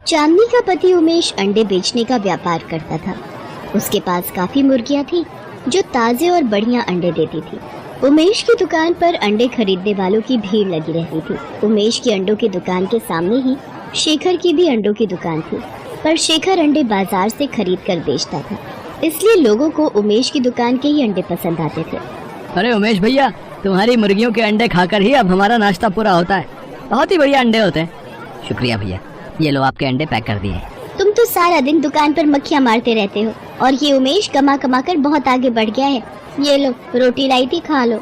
चांदनी का पति उमेश अंडे बेचने का व्यापार करता था। उसके पास काफी मुर्गियां थी जो ताजे और बढ़िया अंडे देती थी। उमेश की दुकान पर अंडे खरीदने वालों की भीड़ लगी रहती थी। उमेश की अंडों की दुकान के सामने ही शेखर की भी अंडों की दुकान थी, पर शेखर अंडे बाजार से खरीद कर बेचता था, इसलिए लोगों को उमेश की दुकान के ही अंडे पसंद आते थे। अरे उमेश भैया, तुम्हारी मुर्गियों के अंडे खाकर ही अब हमारा नाश्ता पूरा होता है। बहुत ही बढ़िया अंडे होते हैं। शुक्रिया भैया, ये लो आपके अंडे पैक कर दिए। तुम तो सारा दिन दुकान पर मक्खियाँ मारते रहते हो और ये उमेश कमा कमा कर बहुत आगे बढ़ गया है। ये लो रोटी लाई थी, खा लो।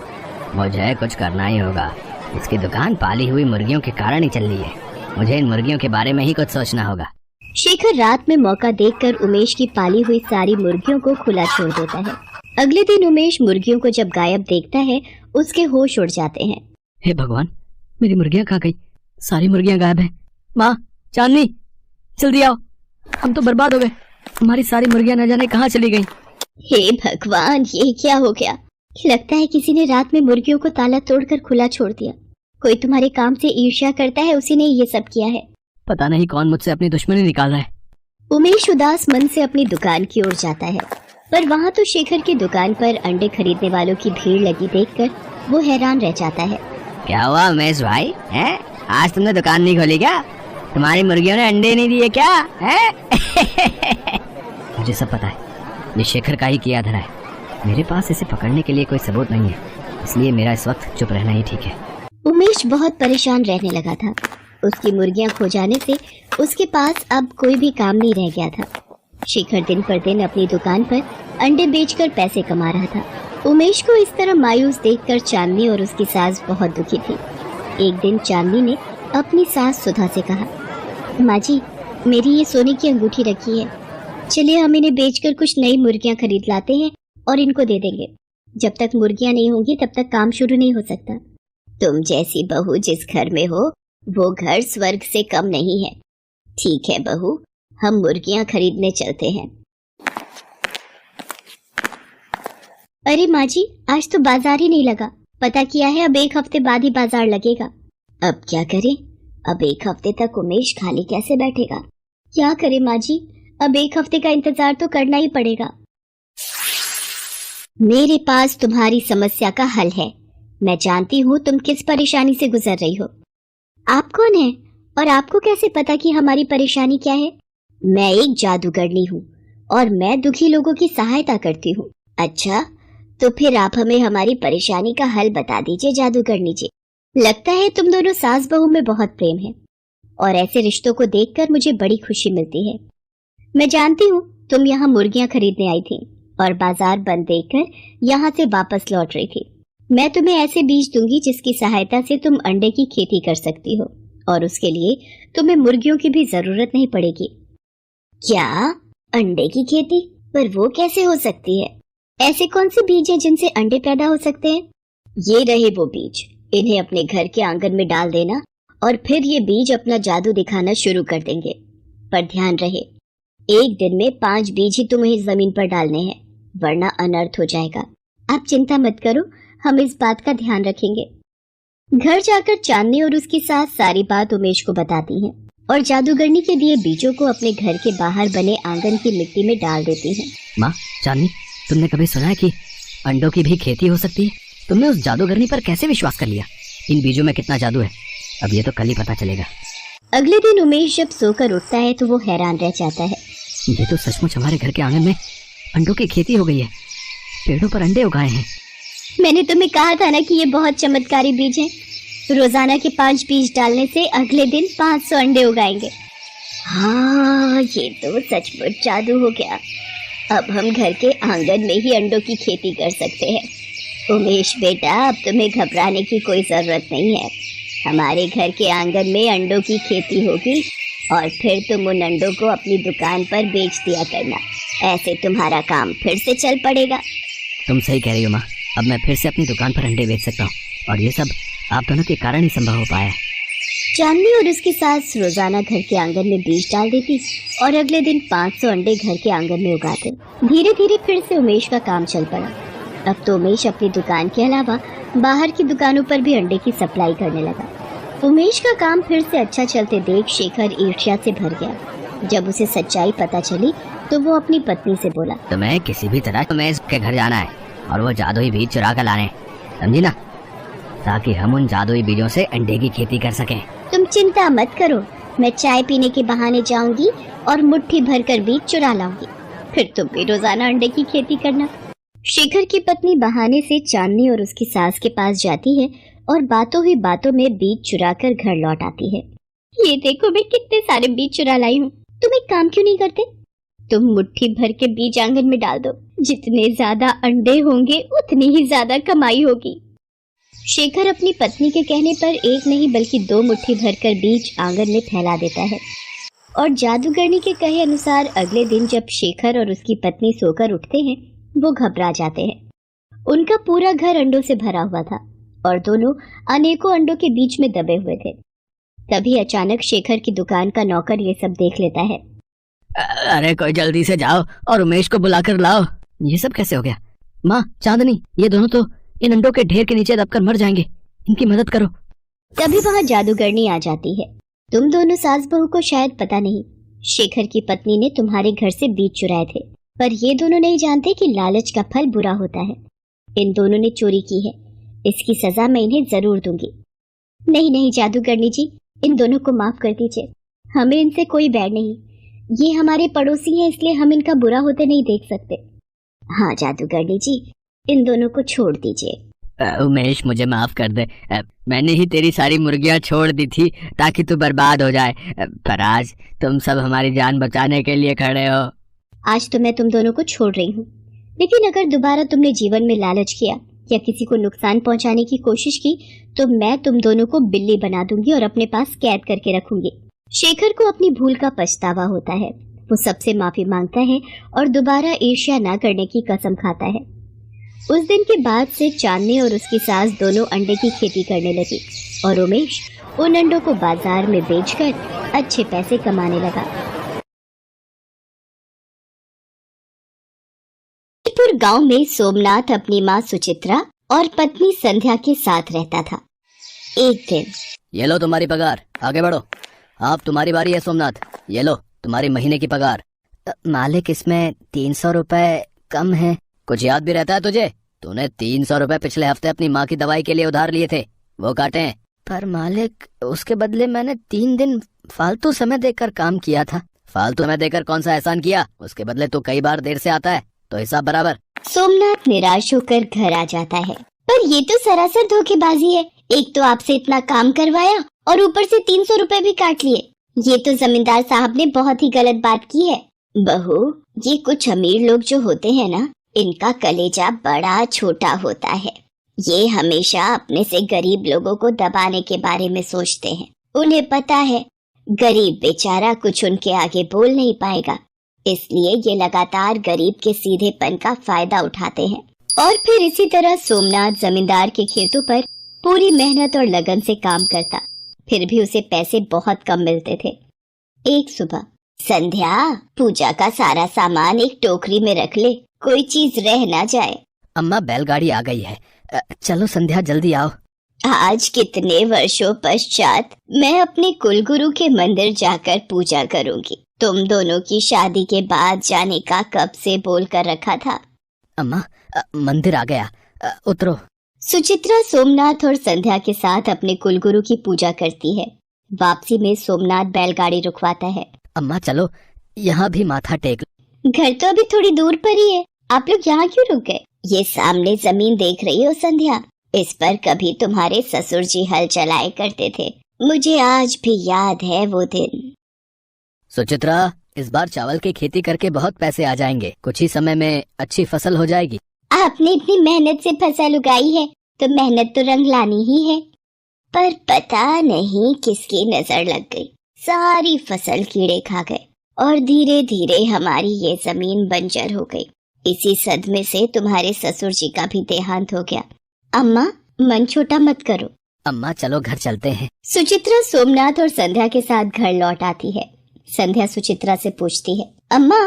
मुझे कुछ करना ही होगा। इसकी दुकान पाली हुई मुर्गियों के कारण ही चल रही है। मुझे इन मुर्गियों के बारे में ही कुछ सोचना होगा। शेखर रात में मौका देखकर उमेश की पाली हुई सारी मुर्गियों को खुला छोड़ देता है। अगले दिन उमेश मुर्गियों को जब गायब देखता है उसके होश उड़ जाते हैं। हे भगवान, मेरी मुर्गियां कहाँ गई? सारी मुर्गियां गायब हैं। माँ, चांदनी, जल्दी आओ, हम तो बर्बाद हो गए। हमारी सारी मुर्गियां न जाने कहाँ चली गईं। हे भगवान, ये क्या हो गया? लगता है किसी ने रात में मुर्गियों को ताला तोड़कर खुला छोड़ दिया। कोई तुम्हारे काम से ईर्ष्या करता है, उसी ने ये सब किया है। पता नहीं कौन मुझसे अपनी दुश्मनी निकाल रहा है। उमेश उदास मन से अपनी दुकान की ओर जाता है, पर वहाँ तो शेखर की दुकान पर अंडे खरीदने वालों की भीड़ लगी देखकर वो हैरान रह जाता है। क्या हुआ उमेश भाई, हैं? आज तुमने दुकान नहीं खोली क्या? तुम्हारी मुर्गियों ने अंडे नहीं दिए क्या? हैं? मुझे सब पता है, ये शेखर का ही किया धरा है। मेरे पास इसे पकड़ने के लिए कोई सबूत नहीं है, इसलिए मेरा इस वक्त चुप रहना ही ठीक है। उमेश बहुत परेशान रहने लगा था। उसकी मुर्गियां खो जाने से उसके पास अब कोई भी काम नहीं रह गया था। शेखर दिन पर दिन अपनी दुकान पर अंडे बेचकर पैसे कमा रहा था। उमेश को इस तरह मायूस देखकर चांदनी और उसकी सास बहुत दुखी थी। एक दिन चांदनी ने अपनी सास सुधा से कहा, माँ जी, मेरी ये सोने की अंगूठी रखी है, चलिए हम इन्हें बेचकर कुछ नई मुर्गियां खरीद लाते हैं और इनको दे देंगे। जब तक मुर्गियां नहीं होंगी तब तक काम शुरू नहीं हो सकता। तुम जैसी बहू जिस घर में हो वो घर स्वर्ग से कम नहीं है। ठीक है बहू, हम मुर्गियां खरीदने चलते हैं। अरे माँ जी, आज तो बाजार ही नहीं लगा। पता किया है अब एक हफ्ते बाद ही बाजार लगेगा। अब क्या करें? अब एक हफ्ते तक उमेश खाली कैसे बैठेगा? क्या करें माँ जी, अब एक हफ्ते का इंतजार तो करना ही पड़ेगा। मेरे पास तुम्हारी समस्या का हल है। मैं जानती हूँ तुम किस परेशानी से गुजर रही हो। आप कौन है और आपको कैसे पता कि हमारी परेशानी क्या है? मैं एक जादूगरनी हूँ और मैं दुखी लोगों की सहायता करती हूँ। अच्छा, तो फिर आप हमें हमारी परेशानी का हल बता दीजिए जादूगरनी जी। लगता है तुम दोनों सास बहू में बहुत प्रेम है और ऐसे रिश्तों को देखकर मुझे बड़ी खुशी मिलती है। मैं जानती हूँ तुम यहाँ मुर्गियां खरीदने आई थी और बाजार बंद देखकर यहाँ से वापस लौट रही थी। मैं तुम्हें ऐसे बीज दूंगी जिसकी सहायता से तुम अंडे की खेती कर सकती हो और उसके लिए तुम्हें मुर्गियों की भी जरूरत नहीं पड़ेगी। क्या? अंडे की खेती? पर वो कैसे हो सकती है? ऐसे कौन से बीज हैं जिनसे अंडे पैदा हो सकते हैं? ये रहे वो बीज, इन्हें अपने घर के आंगन में डाल देना और फिर ये बीज अपना जादू दिखाना शुरू कर देंगे। पर ध्यान रहे, एक दिन में 5 बीज ही तुम्हें जमीन पर डालने हैं, वरना अनर्थ हो जाएगा। आप चिंता मत करो, हम इस बात का ध्यान रखेंगे। घर जाकर चांदनी और उसकी सास सारी बात उमेश को बताती हैं और जादूगरनी के दिए बीजों को अपने घर के बाहर बने आंगन की मिट्टी में डाल देती हैं। माँ, चांदनी, तुमने कभी सुना है कि अंडों की भी खेती हो सकती है? तुमने उस जादूगरनी पर कैसे विश्वास कर लिया? इन बीजों में कितना जादू है, अब ये तो कल ही पता चलेगा। अगले दिन उमेश जब सोकर उठता है तो वो हैरान रह जाता है। ये तो सचमुच हमारे घर के आंगन में अंडों की खेती हो गई है। पेड़ों पर अंडे उगाए हैं। मैंने तुम्हें कहा था ना कि ये बहुत चमत्कारी बीज हैं। रोजाना के 5 बीज डालने से अगले दिन 500 अंडे उगाएंगे। हाँ, ये तो सचमुच जादू हो गया। अब हम घर के आंगन में ही अंडों की खेती कर सकते हैं। उमेश बेटा, अब तुम्हें घबराने की कोई जरूरत नहीं है। हमारे घर के आंगन में अंडों की खेती होगी और फिर तुम उन अंडों को अपनी दुकान पर बेच दिया करना। ऐसे तुम्हारा काम फिर से चल पड़ेगा। तुम सही कह रही हो माँ, अब मैं फिर से अपनी दुकान पर अंडे बेच सकता हूँ और ये सब आप दोनों के कारण ही संभव हो पाया है। चांदनी और उसकी सास रोजाना घर के आंगन में बीज डाल देती और अगले दिन 500 अंडे घर के आंगन में उगाते। धीरे धीरे फिर से उमेश का काम चल पड़ा। अब तो उमेश अपनी दुकान के अलावा बाहर की दुकानों पर भी अंडे की सप्लाई करने लगा। उमेश का काम फिर से अच्छा चलते देख शेखर ईर्ष्या से भर गया। जब उसे सच्चाई पता चली तो वो अपनी पत्नी से बोला, तुम्हें किसी भी तरह उमेश के घर जाना है और वो जादुई बीज चुरा कर लाने, समझी ना, ताकि हम उन जादुई बीजों से अंडे की खेती कर सकें। तुम चिंता मत करो, मैं चाय पीने के बहाने जाऊंगी और मुट्ठी भर कर बीज चुरा लाऊंगी, फिर तुम भी रोजाना अंडे की खेती करना। शेखर की पत्नी बहाने से चांदनी और उसकी सास के पास जाती है और बातों ही बातों में बीज चुरा कर घर लौट आती है। ये देखो मैं कितने सारे बीज चुरा लाई हूँ, तुम एक काम क्यों नहीं करते? तुम मुट्ठी भर के बीज आंगन में डाल दो, जितने ज्यादा अंडे होंगे उतनी ही ज्यादा कमाई होगी। शेखर अपनी पत्नी के कहने पर एक नहीं बल्कि 2 मुट्ठी भरकर बीज आंगन में फैला देता है और जादूगरनी के कहे अनुसार अगले दिन जब शेखर और उसकी पत्नी सोकर उठते हैं वो घबरा जाते हैं। उनका पूरा घर अंडों से भरा हुआ था और दोनों अनेकों अंडों के बीच में दबे हुए थे। तभी अचानक शेखर की दुकान का नौकर ये सब देख लेता है। अरे कोई जल्दी से जाओ और उमेश को बुलाकर लाओ। ये सब कैसे हो गया? माँ, चांदनी, ये दोनों तो इन अंडों के ढेर के नीचे दबकर मर जाएंगे, इनकी मदद करो। तभी वहाँ जादूगरनी आ जाती है। तुम दोनों सास बहू को शायद पता नहीं, शेखर की पत्नी ने तुम्हारे घर से बीज चुराए थे, पर ये दोनों नहीं जानते कि लालच का फल बुरा होता है। इन दोनों ने चोरी की है, इसकी सजा मैं इन्हें जरूर दूंगी। नहीं नहीं जादूगरनी जी, इन दोनों को माफ कर दीजिए, हमें इनसे कोई बैर नहीं, ये हमारे पड़ोसी हैं इसलिए हम इनका बुरा होते नहीं देख सकते। हाँ जादूगरनी जी, इन दोनों को छोड़ दीजिए। उमेश मुझे माफ कर दे, मैंने ही तेरी सारी मुर्गियां छोड़ दी थी ताकि तू बर्बाद हो जाए, पर आज तुम सब हमारी जान बचाने के लिए खड़े हो। आज तो मैं तुम दोनों को छोड़ रही हूँ, लेकिन अगर दोबारा तुमने जीवन में लालच किया या किसी को नुकसान पहुंचाने की कोशिश की तो मैं तुम दोनों को बिल्ली बना दूंगी और अपने पास कैद करके रखूंगी। शेखर को अपनी भूल का पछतावा होता है। वो सबसे माफी मांगता है और दोबारा ईर्ष्या न करने की कसम खाता है। उस दिन के बाद से चांदनी और उसकी सास दोनों अंडे की खेती करने लगी और उमेश उन अंडों को बाजार में बेचकर अच्छे पैसे कमाने लगा। गांव में सोमनाथ अपनी माँ सुचित्रा और पत्नी संध्या के साथ रहता था। एक दिन, ये लो तुम्हारी पगार, आगे बढ़ो। आप तुम्हारी बारी है सोमनाथ, ये लो तुम्हारी महीने की पगार। मालिक, इसमें 300 रुपए कम है। कुछ याद भी रहता है तुझे? तूने 300 रुपए पिछले हफ्ते अपनी माँ की दवाई के लिए उधार लिए थे, वो काटे हैं। पर मालिक, उसके बदले मैंने 3 दिन फालतू समय देकर काम किया था। फालतू समय देकर कौन सा एहसान किया? उसके बदले तू कई बार देर से आता है तो हिसाब बराबर। सोमनाथ निराश होकर घर आ जाता है। पर ये तो सरासर धोखेबाजी है, एक तो आपसे इतना काम करवाया और ऊपर से 300 रुपए भी काट लिए। ये तो जमींदार साहब ने बहुत ही गलत बात की है। बहू, ये कुछ अमीर लोग जो होते हैं ना, इनका कलेजा बड़ा छोटा होता है। ये हमेशा अपने से गरीब लोगों को दबाने के बारे में सोचते हैं। उन्हें पता है गरीब बेचारा कुछ उनके आगे बोल नहीं पाएगा, इसलिए ये लगातार गरीब के सीधेपन का फायदा उठाते हैं। और फिर इसी तरह सोमनाथ जमींदार के खेतों पर पूरी मेहनत और लगन से काम करता, फिर भी उसे पैसे बहुत कम मिलते थे। एक सुबह, संध्या, पूजा का सारा सामान एक टोकरी में रख ले, कोई चीज रह ना जाए। अम्मा, बैलगाड़ी आ गई है, चलो संध्या जल्दी आओ। आज कितने वर्षों पश्चात मैं अपने कुलगुरु के मंदिर जाकर पूजा करूंगी। तुम दोनों की शादी के बाद जाने का कब से बोल कर रखा था। अम्मा, मंदिर आ गया, उतरो। सुचित्रा सोमनाथ और संध्या के साथ अपने कुलगुरु की पूजा करती है। वापसी में सोमनाथ बैलगाड़ी रुकवाता है। अम्मा चलो, यहाँ भी माथा टेक। घर तो अभी थोड़ी दूर पर ही है, आप लोग यहाँ क्यों रुक गए? ये सामने जमीन देख रही हो संध्या, इस पर कभी तुम्हारे ससुर जी हल चलाए करते थे। मुझे आज भी याद है वो दिन। सुचित्रा, इस बार चावल की खेती करके बहुत पैसे आ जाएंगे, कुछ ही समय में अच्छी फसल हो जाएगी। आपने इतनी मेहनत से फसल उगाई है तो मेहनत तो रंग लानी ही है। पर पता नहीं किसकी नजर लग गई, सारी फसल कीड़े खा गए और धीरे धीरे हमारी ये जमीन बंजर हो गई। इसी सदमे से तुम्हारे ससुर जी का भी देहांत हो गया। अम्मा, मन छोटा मत करो। अम्मा चलो घर चलते हैं। सुचित्रा सोमनाथ और संध्या के साथ घर लौट आती है। संध्या सुचित्रा से पूछती है, अम्मा,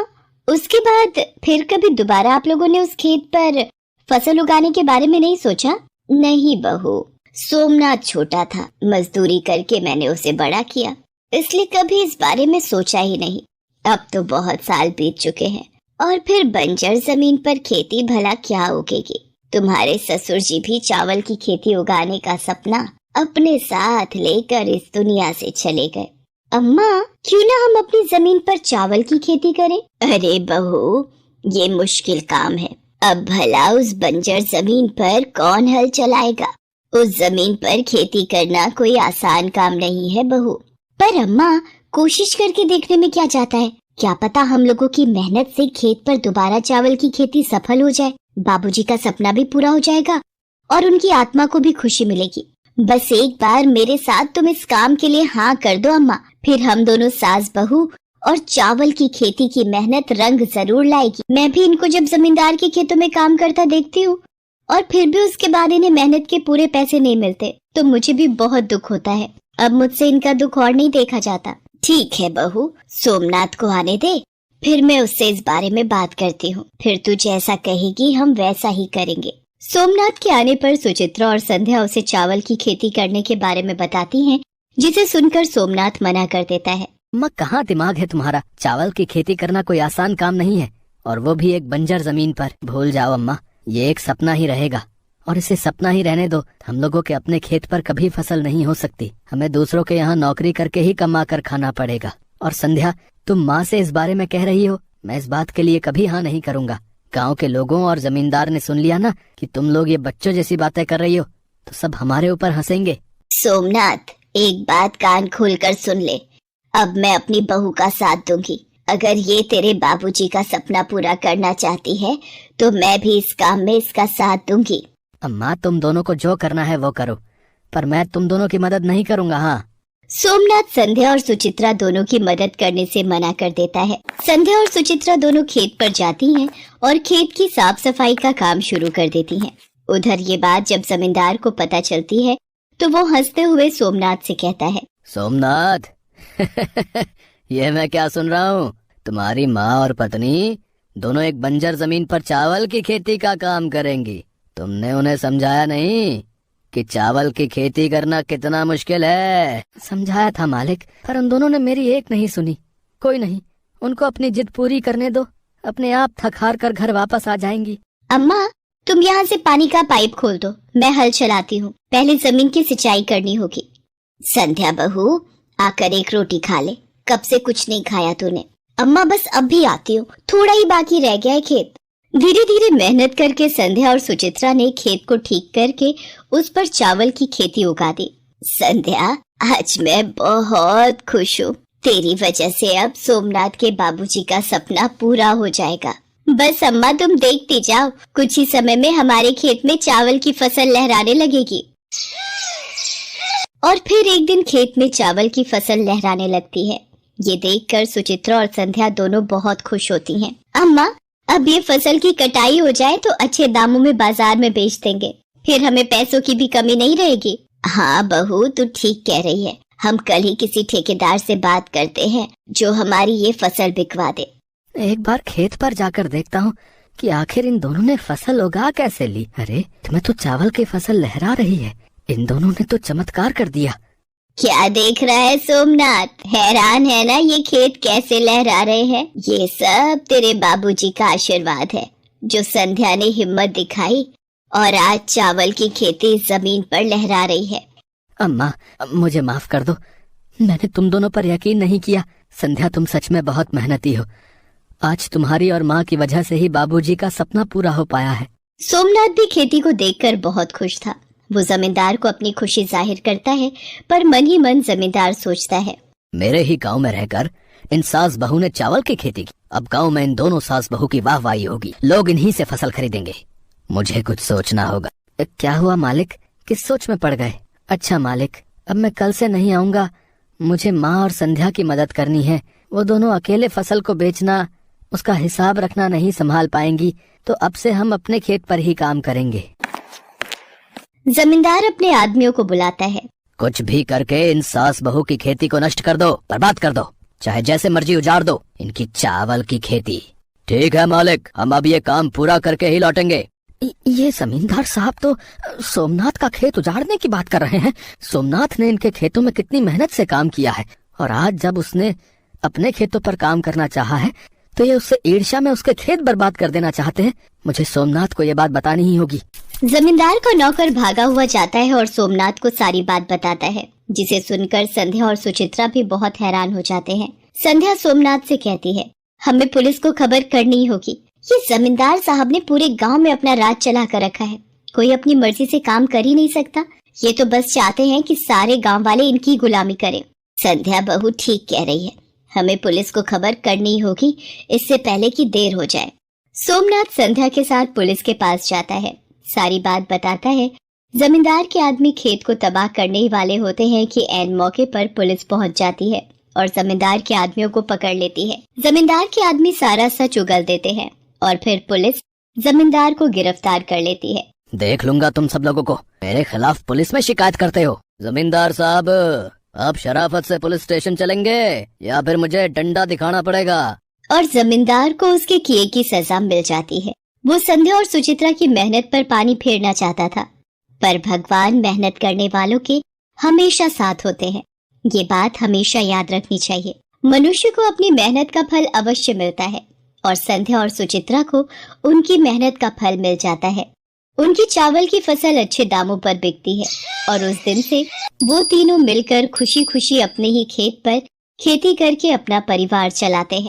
उसके बाद फिर कभी दोबारा आप लोगों ने उस खेत पर फसल उगाने के बारे में नहीं सोचा? नहीं बहू, सोमनाथ छोटा था, मजदूरी करके मैंने उसे बड़ा किया, इसलिए कभी इस बारे में सोचा ही नहीं। अब तो बहुत साल बीत चुके हैं, और फिर बंजर जमीन पर खेती भला क्या उगेगी। तुम्हारे ससुर जी भी चावल की खेती उगाने का सपना अपने साथ लेकर इस दुनिया से चले गए। अम्मा, क्यों ना हम अपनी जमीन पर चावल की खेती करें? अरे बहू, ये मुश्किल काम है। अब भला उस बंजर जमीन पर कौन हल चलाएगा? उस जमीन पर खेती करना कोई आसान काम नहीं है बहू। पर अम्मा, कोशिश करके देखने में क्या जाता है? क्या पता हम लोगों की मेहनत से खेत पर दोबारा चावल की खेती सफल हो जाए। बाबूजी का सपना भी पूरा हो जाएगा और उनकी आत्मा को भी खुशी मिलेगी। बस एक बार मेरे साथ तुम इस काम के लिए हाँ कर दो अम्मा, फिर हम दोनों सास बहू और चावल की खेती की मेहनत रंग जरूर लाएगी। मैं भी इनको जब जमींदार के खेतों में काम करता देखती हूँ और फिर भी उसके बाद इन्हें मेहनत के पूरे पैसे नहीं मिलते, तो मुझे भी बहुत दुख होता है। अब मुझसे इनका दुख और नहीं देखा जाता। ठीक है बहू, सोमनाथ को आने दे, फिर मैं उससे इस बारे में बात करती हूँ। फिर तू जैसा कहेगी हम वैसा ही करेंगे। सोमनाथ के आने पर सुचित्रा और संध्या उसे चावल की खेती करने के बारे में बताती हैं, जिसे सुनकर सोमनाथ मना कर देता है। अम्मा, कहाँ दिमाग है तुम्हारा? चावल की खेती करना कोई आसान काम नहीं है, और वो भी एक बंजर जमीन पर। भूल जाओ अम्मा, ये एक सपना ही रहेगा और इसे सपना ही रहने दो। हम लोगों के अपने खेत पर कभी फसल नहीं हो सकती, हमें दूसरों के यहाँ नौकरी करके ही कमा कर खाना पड़ेगा। और संध्या, तुम माँ से इस बारे में कह रही हो, मैं इस बात के लिए कभी हाँ नहीं करूँगा। गांव के लोगों और जमींदार ने सुन लिया ना कि तुम लोग ये बच्चों जैसी बातें कर रही हो, तो सब हमारे ऊपर हंसेंगे। सोमनाथ, एक बात कान खोलकर सुन ले। अब मैं अपनी बहू का साथ दूंगी। अगर ये तेरे बाबूजी का सपना पूरा करना चाहती है तो मैं भी इस काम में इसका साथ दूंगी। अम्मा, तुम दोनों को जो करना है वो करो, पर मैं तुम दोनों की मदद नहीं करूँगा। हाँ। सोमनाथ संध्या और सुचित्रा दोनों की मदद करने से मना कर देता है। संध्या और सुचित्रा दोनों खेत पर जाती हैं और खेत की साफ सफाई का काम शुरू कर देती हैं। उधर ये बात जब जमींदार को पता चलती है तो वो हंसते हुए सोमनाथ से कहता है, सोमनाथ, ये मैं क्या सुन रहा हूँ? तुम्हारी माँ और पत्नी दोनों एक बंजर जमीन पर चावल की खेती का काम करेंगी। तुमने उन्हें समझाया नहीं कि चावल की खेती करना कितना मुश्किल है? समझाया था मालिक, पर उन दोनों ने मेरी एक नहीं सुनी। कोई नहीं, उनको अपनी जिद पूरी करने दो, अपने आप थक हार कर घर वापस आ जाएंगी। अम्मा, तुम यहाँ से पानी का पाइप खोल दो, मैं हल चलाती हूँ। पहले जमीन की सिंचाई करनी होगी। संध्या बहू, आकर एक रोटी खा ले, कब से कुछ नहीं खाया तूने। अम्मा, बस अब भी आती हूँ, थोड़ा ही बाकी रह गया है खेत। धीरे धीरे मेहनत करके संध्या और सुचित्रा ने खेत को ठीक करके उस पर चावल की खेती उगा दी। संध्या, आज मैं बहुत खुश हूँ। तेरी वजह से अब सोमनाथ के बाबूजी का सपना पूरा हो जाएगा। बस अम्मा, तुम देखती जाओ, कुछ ही समय में हमारे खेत में चावल की फसल लहराने लगेगी। और फिर एक दिन खेत में चावल की फसल लहराने लगती है। ये देखकर सुचित्रा और संध्या दोनों बहुत खुश होती हैं। अम्मा, अब ये फसल की कटाई हो जाए तो अच्छे दामों में बाजार में बेच देंगे, फिर हमें पैसों की भी कमी नहीं रहेगी। हाँ बहू, तू ठीक कह रही है। हम कल ही किसी ठेकेदार से बात करते हैं जो हमारी ये फसल बिकवा दे। एक बार खेत पर जाकर देखता हूँ कि आखिर इन दोनों ने फसल उगा कैसे ली। अरे, तुम्हें तो चावल की फसल लहरा रही है। इन दोनों ने तो चमत्कार कर दिया। क्या देख रहा है सोमनाथ? हैरान है ना ये खेत कैसे लहरा रहे हैं? ये सब तेरे बाबूजी का आशीर्वाद है, जो संध्या ने हिम्मत दिखाई और आज चावल की खेती जमीन पर लहरा रही है। अम्मा, मुझे माफ कर दो, मैंने तुम दोनों पर यकीन नहीं किया। संध्या, तुम सच में बहुत मेहनती हो। आज तुम्हारी और माँ की वजह से ही बाबूजी का सपना पूरा हो पाया है। सोमनाथ भी खेती को देखकर बहुत खुश था। वो जमींदार को अपनी खुशी जाहिर करता है, पर मन ही मन जमींदार सोचता है, मेरे ही गांव में रहकर इन सास बहू ने चावल की खेती की। अब गांव में इन दोनों सास बहू की वाहवाही होगी, लोग इन्हीं से फसल खरीदेंगे। मुझे कुछ सोचना होगा। क्या हुआ मालिक, किस सोच में पड़ गए? अच्छा मालिक, अब मैं कल से नहीं आऊंगा। मुझे माँ और संध्या की मदद करनी है। वो दोनों अकेले फसल को बेचना, उसका हिसाब रखना नहीं संभाल पाएंगी, तो अब से हम अपने खेत पर ही काम करेंगे। जमींदार अपने आदमियों को बुलाता है। कुछ भी करके इन सास बहू की खेती को नष्ट कर दो, बर्बाद कर दो, चाहे जैसे मर्जी उजाड़ दो इनकी चावल की खेती। ठीक है मालिक, हम अब ये काम पूरा करके ही लौटेंगे। ये जमींदार साहब तो सोमनाथ का खेत उजाड़ने की बात कर रहे हैं। सोमनाथ ने इनके खेतों में कितनी मेहनत से काम किया है, और आज जब उसने अपने खेतों पर काम करना चाहा है तो ये उससे ईर्ष्या में उसके खेत बर्बाद कर देना चाहते हैं। मुझे सोमनाथ को ये बात बतानी ही होगी। जमींदार का नौकर भागा हुआ जाता है और सोमनाथ को सारी बात बताता है, जिसे सुनकर संध्या और सुचित्रा भी बहुत हैरान हो जाते हैं। संध्या सोमनाथ से कहती है, हमें पुलिस को खबर करनी होगी। ये जमींदार साहब ने पूरे गांव में अपना राज चला कर रखा है। कोई अपनी मर्जी से काम कर ही नहीं सकता। ये तो बस चाहते हैं कि सारे गांव वाले इनकी गुलामी करें। संध्या बहू ठीक कह रही है, हमें पुलिस को खबर करनी होगी, इससे पहले कि देर हो जाए। सोमनाथ संध्या के साथ पुलिस के पास जाता है, सारी बात बताता है। जमींदार के आदमी खेत को तबाह करने ही वाले होते हैं कि ऐन मौके पर पुलिस पहुंच जाती है और जमींदार के आदमियों को पकड़ लेती है। जमींदार के आदमी सारा सच उगल देते हैं और फिर पुलिस जमींदार को गिरफ्तार कर लेती है। देख लूंगा तुम सब लोगों को, मेरे खिलाफ पुलिस में शिकायत करते हो। जमींदार साहब, आप शराफत से पुलिस स्टेशन चलेंगे या फिर मुझे डंडा दिखाना पड़ेगा? और जमींदार को उसके किए की सजा मिल जाती है। वो संध्या और सुचित्रा की मेहनत पर पानी फेरना चाहता था, पर भगवान मेहनत करने वालों के हमेशा साथ होते हैं। ये बात हमेशा याद रखनी चाहिए। मनुष्य को अपनी मेहनत का फल अवश्य मिलता है और संध्या और सुचित्रा को उनकी मेहनत का फल मिल जाता है। उनकी चावल की फसल अच्छे दामों पर बिकती है और उस दिन से वो तीनों मिलकर खुशी खुशी अपने ही खेत पर खेती करके अपना परिवार चलाते हैं।